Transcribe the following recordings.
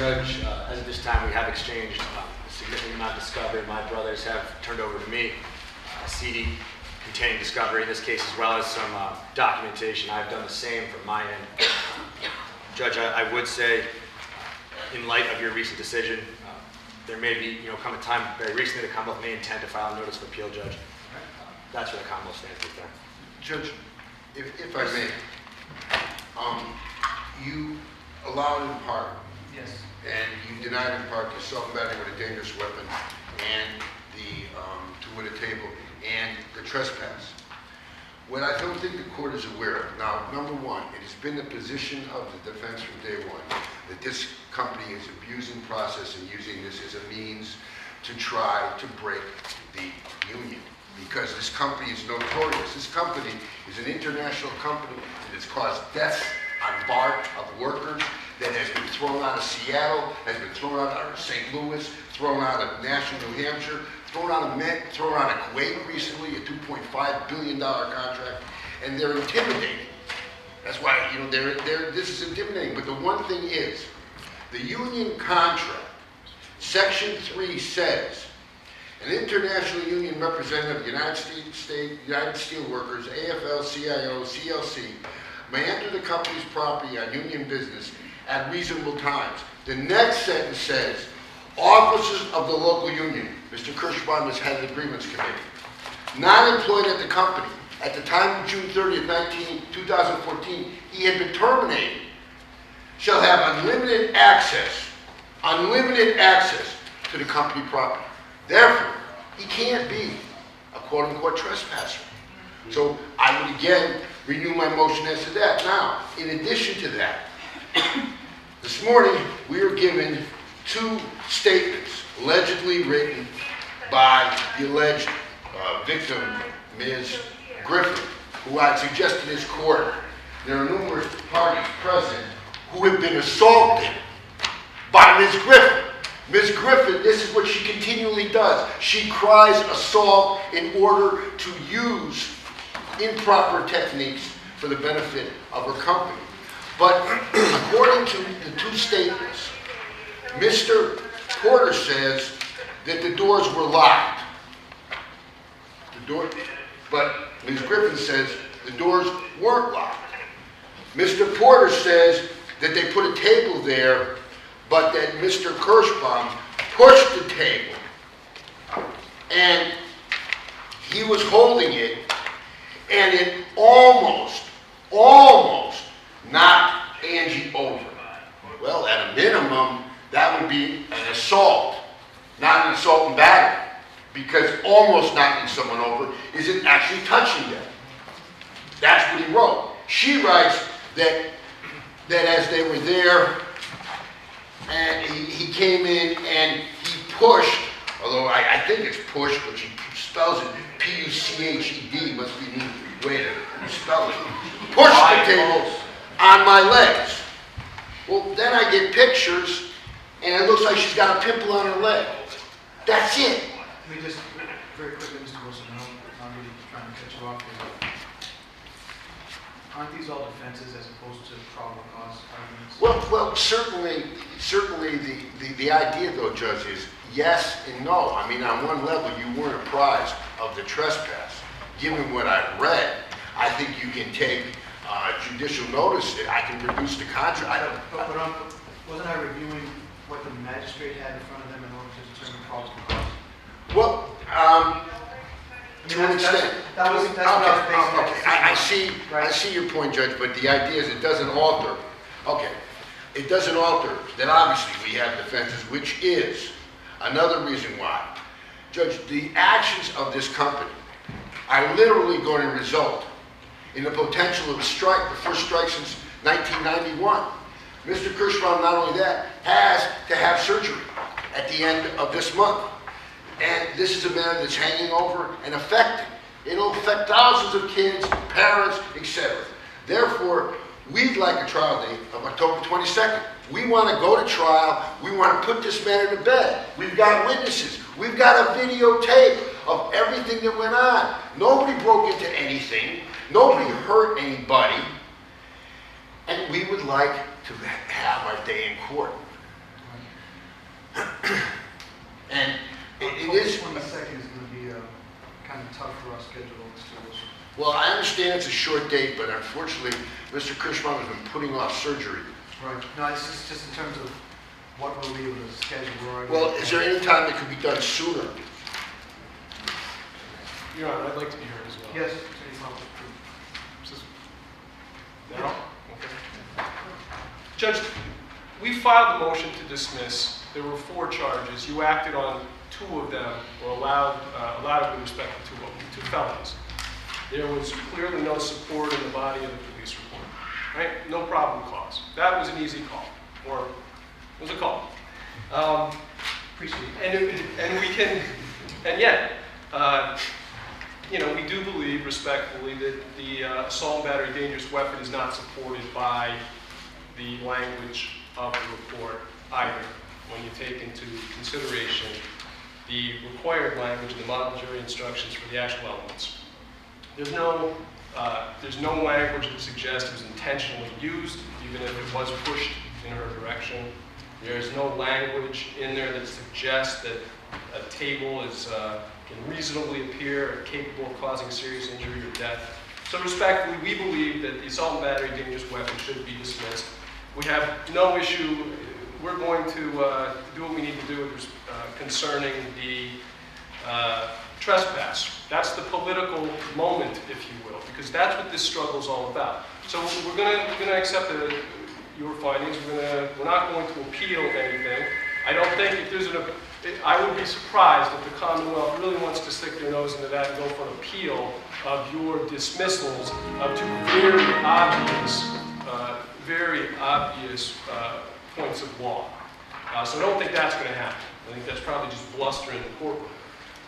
Judge, as of this time, we have exchanged a significant amount of discovery. My brothers have turned over to me a CD containing discovery in this case, as well as some documentation. I've done the same from my end. Judge, I would say, in light of your recent decision, there may be, come a time very recently the Commonwealth may intend to file a notice of appeal, Judge. That's where the Commonwealth stands with that. Judge, if I may, you allowed in part, Yes. and you denied in part the assault-battery with a dangerous weapon and the two with a table and the trespass. What I don't think the court is aware of, now, number one, it has been the position of the defense from day one that this company is abusing process and using this as a means to try to break the union. Because this company is notorious. This company is an international company that has caused deaths on BART of workers, that has been thrown out of Seattle, has been thrown out of St. Louis, thrown out of Nashville, New Hampshire, thrown out of Kuwait recently, a $2.5 billion contract, and they're intimidating. That's why, this is intimidating. But the one thing is, the union contract, Section 3 says, an international union representative of the United Steelworkers, AFL-CIO, CLC, may enter the company's property on union business at reasonable times. The next sentence says, officers of the local union, Mr. Kirschbaum is head of the Grievance Committee, not employed at the company. At the time of June 30th, 2014, he had been terminated, shall have unlimited access to the company property. Therefore, he can't be a quote-unquote trespasser. So I would again renew my motion as to that. Now, in addition to that, this morning we were given two statements allegedly written by the alleged victim, Ms. Griffin, who I suggested this court. There are numerous parties present who have been assaulted by Ms. Griffin. Ms. Griffin, this is what she continually does. She cries assault in order to use improper techniques for the benefit of her company. But according to the two statements, Mr. Porter says that the doors were locked. But Ms. Griffin says the doors weren't locked. Mr. Porter says that they put a table there, but that Mr. Kirschbaum pushed the table and he was holding it, and it almost knocked Angie over. Well, at a minimum, that would be an assault, not an assault and battery, because almost knocking someone over isn't actually touching them. That's what he wrote. She writes that as they were there, and he came in and he pushed, although I think it's push, but she spells it P-U-C-H-E-D, must be the way to spell it. Pushed the table on my legs. Well, then I get pictures, and it looks like she's got a pimple on her leg. That's it. Let me just, very quickly, Mr. Wilson, I'm really trying to cut you off here. Aren't these all defenses as opposed to probable cause arguments? Well, certainly the idea, though, Judge, is yes and no. I mean, on one level, you weren't apprised of the trespass. Given what I've read, I think you can take judicial notice. I can produce the contract. But wasn't I reviewing what the magistrate had in front of them in order to determine probable cause? Well, to an extent. That's what I was basing okay. I see your point, Judge, but the idea is it doesn't alter. Okay, it doesn't alter that obviously we have defenses, which is another reason why. Judge, the actions of this company are literally going to result in the potential of a strike, the first strike since 1991. Mr. Kirschbaum, not only that, has to have surgery at the end of this month. And this is a matter that's hanging over and affecting. It'll affect thousands of kids, parents, etc. Therefore, we'd like a trial date of October 22nd. We want to go to trial. We want to put this matter to bed. We've got witnesses. We've got a videotape of everything that went on. Nobody broke into anything. Nobody hurt anybody. And we would like to have our day in court. And it October is, 22nd is going to be kind of tough for us scheduling schools. well, I understand it's a short date, but unfortunately, Mr. Kirschbaum has been putting off surgery. Right. No, it's just in terms of what we'll be able to schedule. Well, is there any time that could be done sooner? Your Honor, I'd like to be heard as well. Yes, Attorney Lamothe. Now? Okay. Judge, we filed the motion to dismiss. There were 4 charges. You acted on 2 of them, or allowed it with respect to 2 of them, 2 felonies. There was clearly no support in the body of the police report, right? No problem cause. That was an easy call, or it was a call. Appreciate it. And yet, you know, we do believe respectfully that the assault and battery dangerous weapon is not supported by the language of the report either, when you take into consideration the required language of the model jury instructions for the actual elements. There's no language that suggests it was intentionally used, even if it was pushed in her direction. There's no language in there that suggests that a table can reasonably appear capable of causing serious injury or death. So respectfully, we believe that the assault and battery dangerous weapon should be dismissed. We have no issue. We're going to do what we need to do concerning the trespass. That's the political moment, if you will, because that's what this struggle is all about. So we're going to accept your findings. We're not going to appeal anything. I don't think if there's I would be surprised if the Commonwealth really wants to stick their nose into that and go for an appeal of your dismissals of 2 very obvious points of law. So I don't think that's going to happen. I think that's probably just bluster in the courtroom.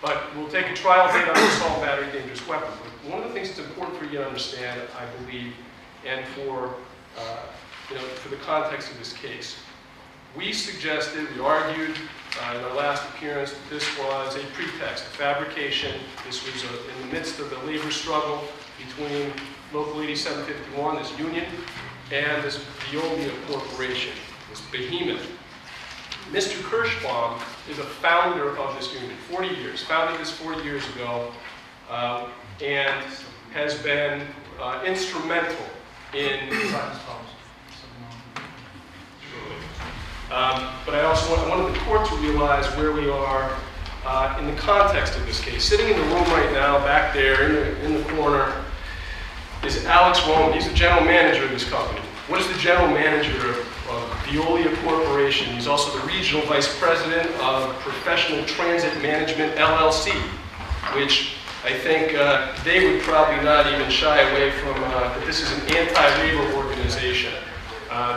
But we'll take a trial date on assault and battery dangerous weapon. But one of the things that's important for you to understand, I believe, and for for the context of this case, we argued in our last appearance that this was a pretext, a fabrication. This was in the midst of the labor struggle between Local 8751, this union, and this Veolia corporation, this behemoth. Mr. Kirschbaum is a founder of this union, 40 years, founded this 40 years ago, and has been instrumental in but I also wanted the court to realize where we are in the context of this case. Sitting in the room right now, back there in the corner, is Alex Roman. He's the general manager of this company. What is the general manager of Veolia Corporation? He's also the regional vice president of Professional Transit Management, LLC, which I think they would probably not even shy away from that this is an anti-labor organization.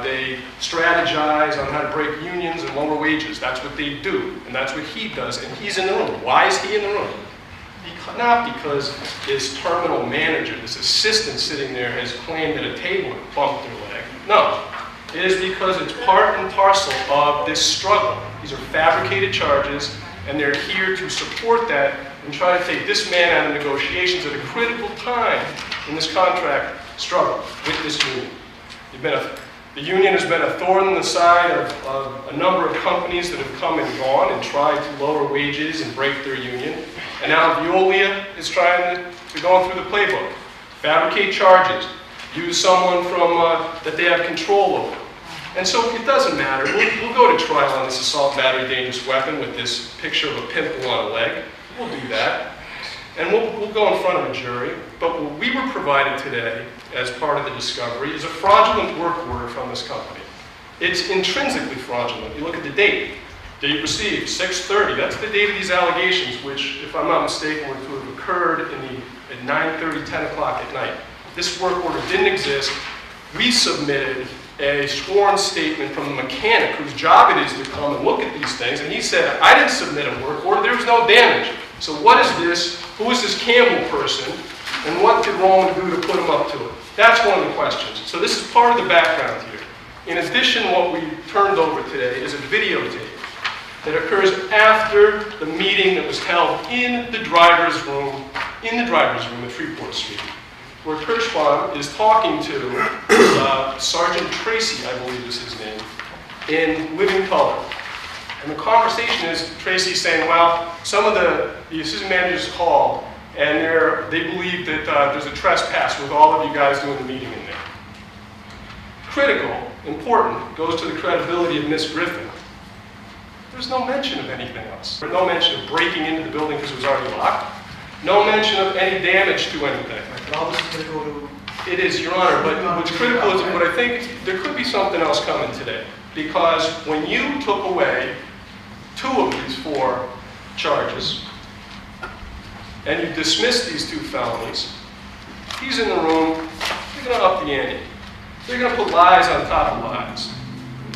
They strategize on how to break unions and lower wages. That's what they do, and that's what he does, and he's in the room. Why is he in the room? Not because his terminal manager, this assistant sitting there, has claimed that a table had bumped their leg. No, it is because it's part and parcel of this struggle. These are fabricated charges, and they're here to support that and try to take this man out of negotiations at a critical time in this contract struggle with this union. The union has been a thorn in the side of a number of companies that have come and gone and tried to lower wages and break their union. And now Veolia is trying to go through the playbook, fabricate charges, use someone that they have control over. And so it doesn't matter. We'll go to trial on this assault battery dangerous weapon with this picture of a pimple on a leg. We'll do that. And we'll go in front of a jury. But what we were provided today as part of the discovery is a fraudulent work order from this company. It's intrinsically fraudulent. You look at the date. Date received, 6/30. That's the date of these allegations, which, if I'm not mistaken, were to have occurred at 9:30, 10 o'clock at night. This work order didn't exist. We submitted a sworn statement from the mechanic whose job it is to come and look at these things, and he said, I didn't submit a work order, there was no damage. So what is this? Who is this Campbell person? And what did Roman do to put him up to it? That's one of the questions. So this is part of the background here. In addition, what we turned over today is a videotape that occurs after the meeting that was held in the driver's room at Freeport Street, where Kirschbaum is talking to Sergeant Tracy, I believe is his name, in living color. And the conversation is Tracy's saying, well, some of the assistant managers called, and they believe that there's a trespass with all of you guys doing the meeting in there. Critical, important, goes to the credibility of Ms. Griffin. There's no mention of anything else. There's no mention of breaking into the building because it was already locked. No mention of any damage to anything. But all this is going to go to... It is, Your Honor, but what's critical is, but I think there could be something else coming today. Because when you took away 2 of these 4 charges, and you dismissed these 2 felonies, he's in the room, they're going to up the ante. They're going to put lies on top of lies.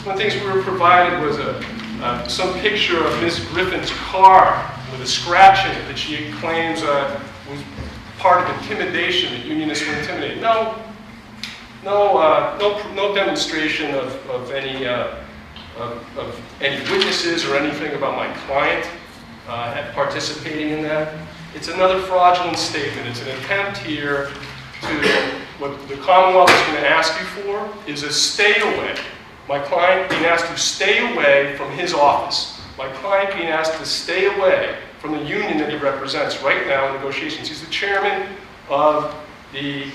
One of the things we were provided was some picture of Ms. Griffin's car with a scratch in it that she claims was part of intimidation, that unionists were intimidated. No demonstration of any witnesses or anything about my client participating in that. It's another fraudulent statement. It's an attempt here to, what the Commonwealth is going to ask you for is a stay away. My client being asked to stay away from his office. My client being asked to stay away from the union that he represents right now in negotiations. He's the chairman of the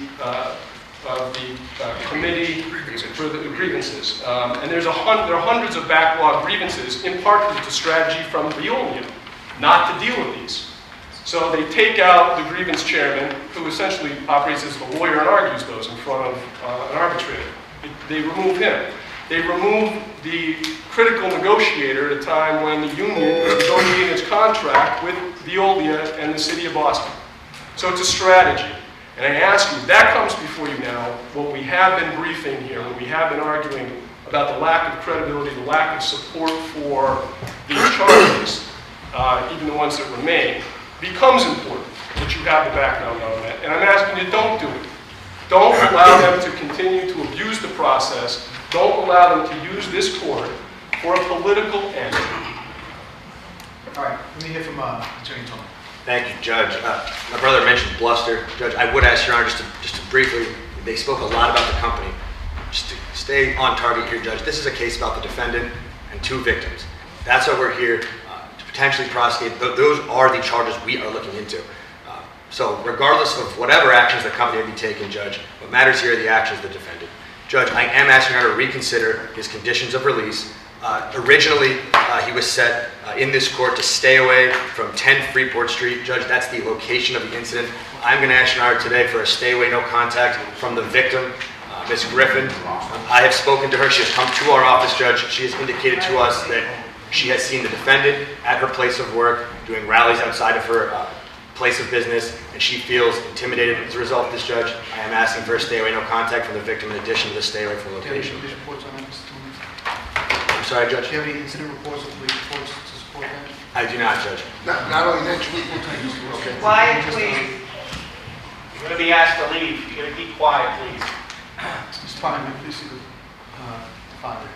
committee for the grievances. And there are hundreds of backlog grievances, in part because it's a strategy from Veolia not to deal with these. So they take out the grievance chairman, who essentially operates as a lawyer and argues those in front of an arbitrator. They remove him. They remove the critical negotiator at a time when the union was negotiating its contract with Veolia and the city of Boston. So it's a strategy. And I ask you, that comes before you now, what we have been briefing here, what we have been arguing about the lack of credibility, the lack of support for these charges, even the ones that remain, becomes important that you have the background on that. And I'm asking you, don't do it. Don't allow them to continue to abuse the process. Don't allow them to use this court for a political end. All right, let me hear from Attorney Tony. Thank you, Judge. My brother mentioned bluster. Judge, I would ask Your Honor just to briefly, they spoke a lot about the company. Just to stay on target here, Judge, this is a case about the defendant and 2 victims. That's why we're here, to potentially prosecute. Those are the charges we are looking into. So regardless of whatever actions the company may be taking, Judge, what matters here are the actions of the defendant. Judge, I am asking her to reconsider his conditions of release. Originally, he was set in this court to stay away from 10 Freeport Street. Judge, that's the location of the incident. I'm going to ask Your Honor today for a stay away, no contact from the victim, Ms. Griffin. I have spoken to her. She has come to our office, Judge. She has indicated to us that she has seen the defendant at her place of work doing rallies outside of her place of business, and she feels intimidated as a result of this, Judge. I am asking for a stay away, no contact from the victim in addition to the stay away from location. Do you have any police reports on that, Mr. Tony? I'm sorry, Judge. Do you have any incident reports or police reports to support that? I do not, Judge. Not only that, okay. Quiet, please. You're going to be asked to leave. You're going to keep quiet, please. Mr. Tony, please see the father.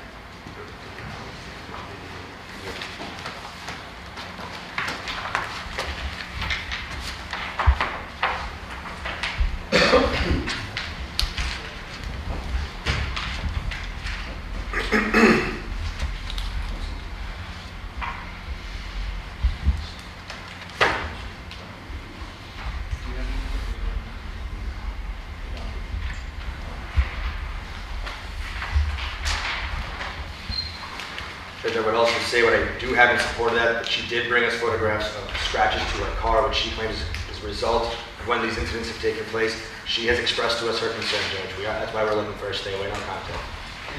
Judge, I would also say what I do have in support of that she did bring us photographs of scratches to her car, which she claims is a result of when these incidents have taken place. She has expressed to us her concern, Judge. That's why we're looking for a stay away, no contact.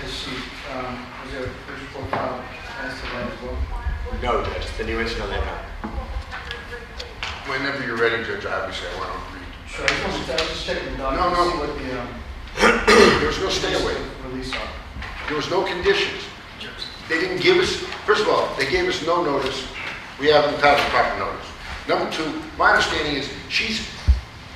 Yes, she, was there a police report filed as to that as well? No, Judge. It's the new incident they have. Whenever you're ready, Judge, obviously I want to read. Sure, I was just checking the No, documents no. to see what the There was no stay away. release are. There was no conditions. They didn't give us, first of all, they gave us no notice. We haven't had the proper notice. Number 2, my understanding is she's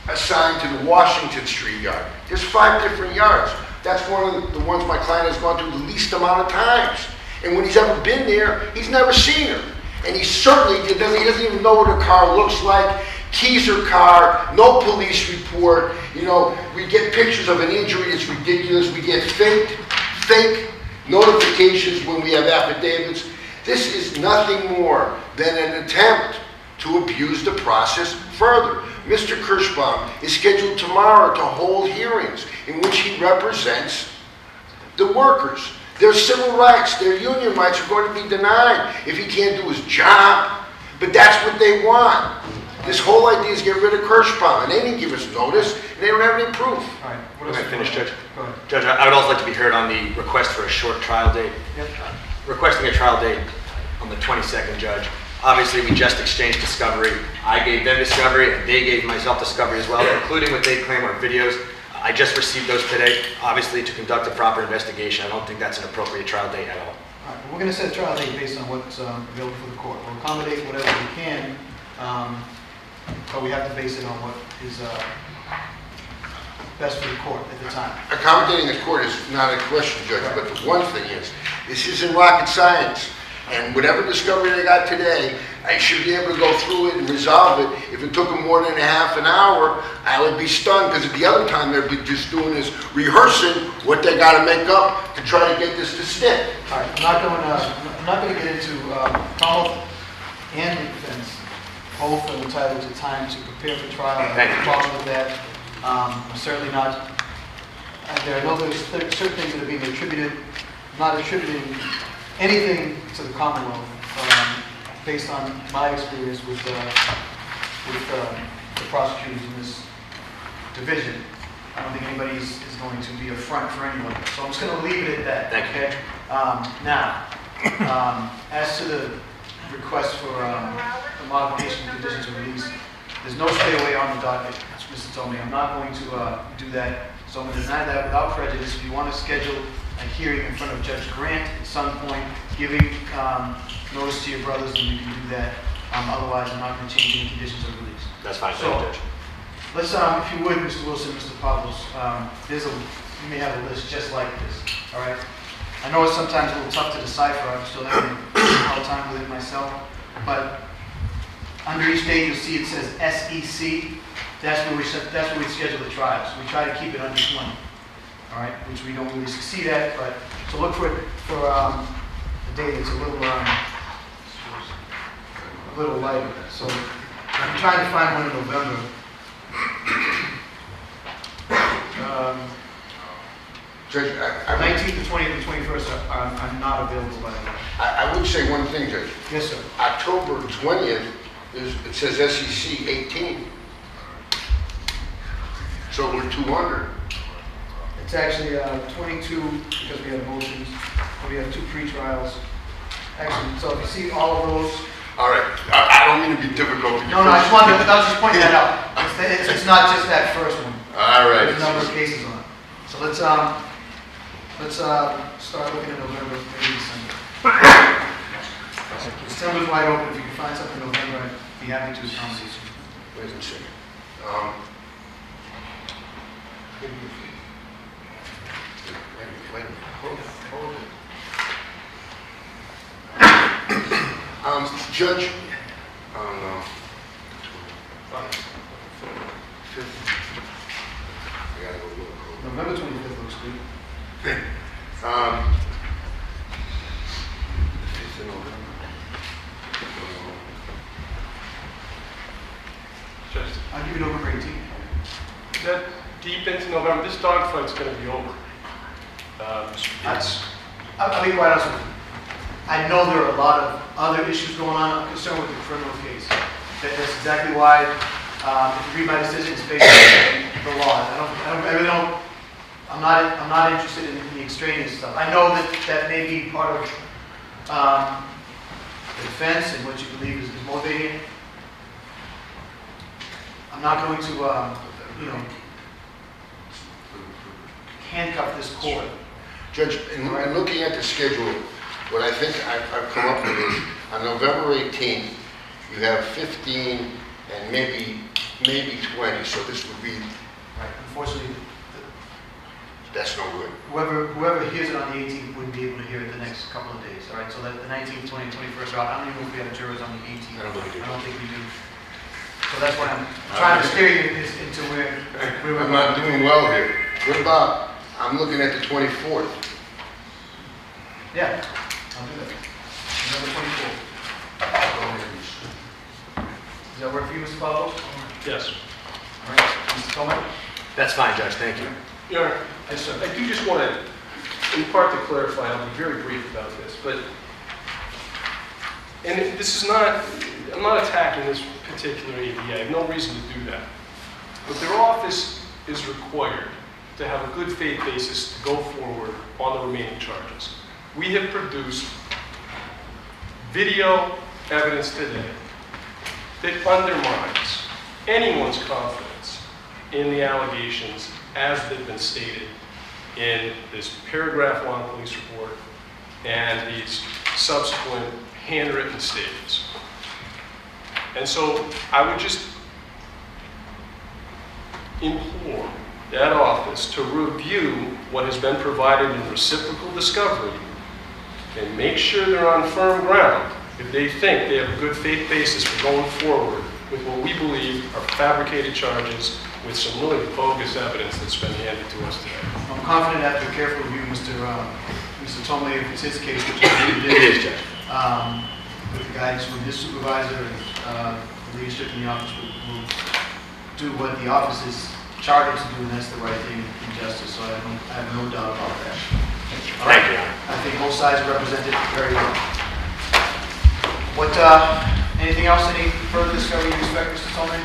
assigned to the Washington Street yard. There's 5 different yards. That's one of the ones my client has gone to the least amount of times. And when he's ever been there, he's never seen her. And he certainly he doesn't even know what her car looks like. Keys her car, no police report. You know, we get pictures of an injury, it's ridiculous. We get fake notifications when we have affidavits. This is nothing more than an attempt to abuse the process further. Mr. Kirschbaum is scheduled tomorrow to hold hearings in which he represents the workers. Their civil rights, their union rights are going to be denied if he can't do his job. But that's what they want. This whole idea is get rid of Kirschbaum, and they didn't give us notice, and they don't have any proof. All right. Can I finish, Judge? Go ahead. Judge, I would also like to be heard on the request for a short trial date. Yep. Requesting a trial date on the 22nd, Judge. Obviously, we just exchanged discovery. I gave them discovery, and they gave myself discovery as well, including what they claim are videos. I just received those today, obviously, to conduct a proper investigation. I don't think that's an appropriate trial date at all. All right, well, we're going to set a trial date based on what's available for the court. We'll accommodate whatever we can, but we have to base it on what is best for the court at the time. Accommodating the court is not a question, Judge, but the one thing is, this isn't rocket science. And whatever discovery they got today, I should be able to go through it and resolve it. If it took them more than a half an hour, I would be stunned, because at the other time they'd be just doing is rehearsing what they got to make up to try to get this to stick. All right, I'm not going to get into Lamothe and the defense. Both are entitled to time to prepare for trial. I have no problem with that. I'm certainly not. There are certain things that are being attributed. I'm not attributing anything to the Commonwealth based on my experience with the prosecutors in this division. I don't think anybody is going to be a front for anyone. So I'm just going to leave it at that. Thank you. Okay? Now, as to the request for the modification of conditions of release, there's no stay away on the docket. That's what Mr. told me. I'm not going to do that. So I'm going to deny that without prejudice. If you want to schedule a hearing in front of Judge Grant at some point, giving notice to your brothers, then you can do that. Otherwise, I'm not going to change any conditions of release. That's fine, So, Judge. let's, if you would, Mr. Wilson, Mr. Pavlos, you may have a list just like this, all right? I know it's sometimes a little tough to decipher. I'm still having a hard time with it myself. But under each day, you'll see it says SEC. That's where we schedule the trials. We try to keep it under 20. All right, which we don't really succeed at, but so look for a day that's a little lighter. So I'm trying to find one in November. Judge, 19th, the 20th, and 21st are not available, by the way. I would say one thing, Judge. Yes, sir. October 20th, it says SEC 18. So we're 2 under. It's actually 22 because we have motions. We have 2 pre-trials. Actually, so if you see all of those. All right, I don't mean to be difficult. No, I was just pointing that out. It's not just that first one. All right. There's a number of cases on it. So let's start looking at November, maybe December. December's wide open. If you can find something in November, I'd be happy to accommodate you. Wait a second. Wait a minute. Hold it. Judge, no. 5th. I gotta go look. November 25th looks good. The 5th of November. Just, I'll give you November 18th. is that deep into November? This dogfight's going to be over. I'll be quite honest with you. I know there are a lot of other issues going on. I'm concerned with the criminal case. That's exactly why, if you read my decision, it's based on the law. I'm not interested in the extraneous stuff. I know that may be part of the defense and what you believe is motivating. I'm not going to, handcuff this court. Judge, in looking at the schedule, what I think I've come up with is, on November 18th, you have 15 and maybe 20, so this would be, Right. Unfortunately, that's no good. whoever hears it on the 18th wouldn't be able to hear it the next couple of days. All right, so that the 19th, 20th, 21st are out. I don't even know if we have jurors on the 18th. I don't think we do. I don't think we do. So that's why I'm trying to steer you into where we're I'm not doing well here. What about, I'm looking at the 24th. Yeah, I'll do that. November 24th. Does that work for you, Mr. Pablo? Yes. All right, Mr. Tolman? That's fine, Judge, thank you. Your Honor, I do just want to, in part to clarify, I'll be very brief about this, but, and this is not, I'm not attacking this particular ADA, I have no reason to do that. But their office is required to have a good faith basis to go forward on the remaining charges. We have produced video evidence today that undermines anyone's confidence in the allegations as they've been stated in this paragraph-long police report and these subsequent handwritten statements. And so I would just implore that office to review what has been provided in reciprocal discovery and make sure they're on firm ground if they think they have a good faith basis for going forward with what we believe are fabricated charges with some really bogus evidence that's been handed to us today. I'm confident after a careful review, Mr. Tomley, if it's his case, which I believe It is, Judge. with the guidance from his supervisor and the leadership in the office, will do what the office is chartered to do, and that's the right thing in justice, so I have no doubt about that. All Thank right. you, Your Honor. I think both sides are represented very well. What, anything else, any further discovery you expect, Mr. Tomley?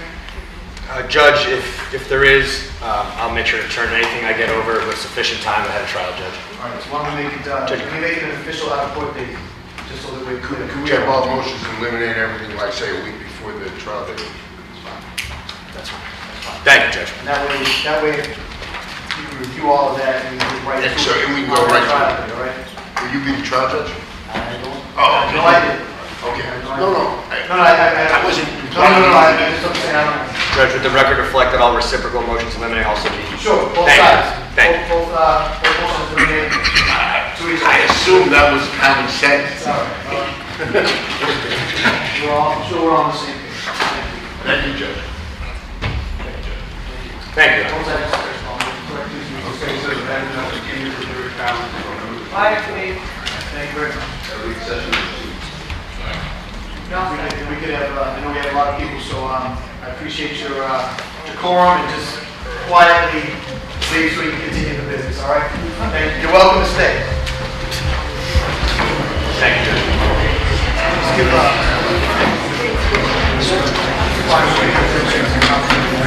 Judge, if there is, I'll make sure to turn anything I get over with sufficient time ahead of trial, Judge. All right, so why don't we make it, can we make it an official out-of-court date, just so that we're clear? Could we have all motions to eliminate everything, like say a week before the trial date? That's fine. Thank you, Judge. And that way, you can review all of that and we can right And through. so, and we can go right through. Trial date, all right? Will you be the trial judge? I don't. Oh, No, I didn't. Okay. No, No, I wasn't. I just don't say I don't. Judge, with the record reflect that all reciprocal motions eliminate also be. Sure, both Thank you. sides. Thank you. Both motions remain to each I other. assume that was common sense. All right. I'm sure we're on the same page. Thank you. Thank you, Judge. Thank you. Both sides, correct, Okay, so that is not the case for the comments from Thank you very much. every session. No, we could have, I know we have a lot of people, so I appreciate your decorum and just quietly leave so we can continue the business, all right? Thank you. You're welcome to stay. Thank you, Judge. Let's give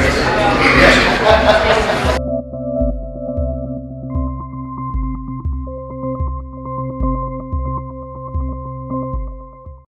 Yes.